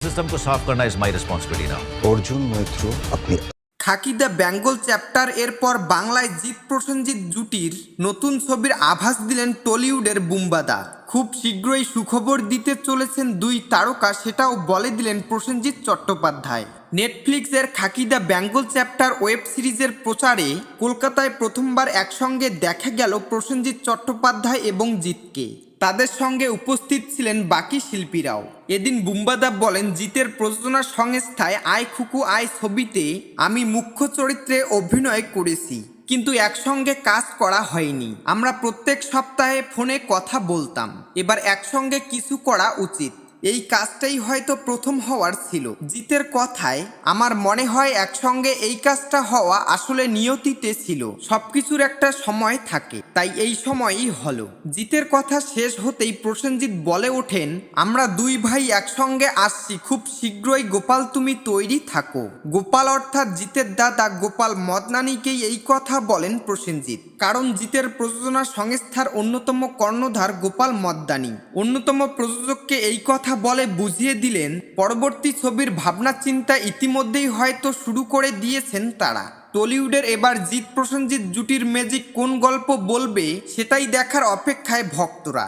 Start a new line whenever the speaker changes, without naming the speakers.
System को साफ करना is my responsibility now.
Arjun Maitra আপনি
খাকি দ্য বেঙ্গল চ্যাপ্টার এরপর বাংলায় জিৎ প্রসেনজিৎ জুটির নতুন ছবির আভাস দিলেন টলিউডের বুম্বাদা। খুব শীঘ্রই সুখবর দিতে চলেছেন দুই তারকা, সেটাও বলে দিলেন প্রসেনজিৎ চট্টোপাধ্যায়। নেটফ্লিক্সের খাকি দ্য বেঙ্গল চ্যাপ্টার ওয়েব সিরিজের প্রচারে কলকাতায় প্রথমবার একসঙ্গে দেখা গেল প্রসেনজিৎ চট্টোপাধ্যায় এবং জিৎকে। তাদের সঙ্গে উপস্থিত ছিলেন বাকি শিল্পীরাও। এদিন বুম্বাদা বলেন, জিতের প্রযোজনা সংস্থায় আয় খুকু আয় ছবিতে আমি মুখ্য চরিত্রে অভিনয় করেছি, কিন্তু একসঙ্গে কাজ করা হয়নি। আমরা প্রত্যেক সপ্তাহে ফোনে কথা বলতাম, এবার একসঙ্গে কিছু করা উচিত। এই কাজটাই হয়তো প্রথম হওয়ার ছিল। জিতের কথায় আমার মনে হয় একসঙ্গে এই কাজটা হওয়া আসলে নিয়তিতে ছিল, সবকিছুর একটা সময় থাকে, তাই এই সময়ই হলো। জিতের কথা শেষ হতেই প্রসেনজিৎ বলে ওঠেন, আমরা দুই ভাই একসঙ্গে আসছি খুব শীঘ্রই, গোপাল তুমি তৈরি থাকো। গোপাল অর্থাৎ জিতের দাদা গোপাল মদনানিকেই এই কথা বলেন প্রসেনজিৎ, কারণ জিতের প্রযোজনা সংস্থার অন্যতম কর্ণধার গোপাল মদনানি অন্যতম প্রযোজককে এই কথা বলে বুঝিয়ে দিলেন পরবর্তী ছবির ভাবনা চিন্তা ইতিমধ্যেই হয়তো শুরু করে দিয়েছেন তারা। টলিউডের এবার জিৎ প্রসেনজিৎ জুটির ম্যাজিক কোন গল্প বলবে সেটাই দেখার অপেক্ষায় ভক্তরা।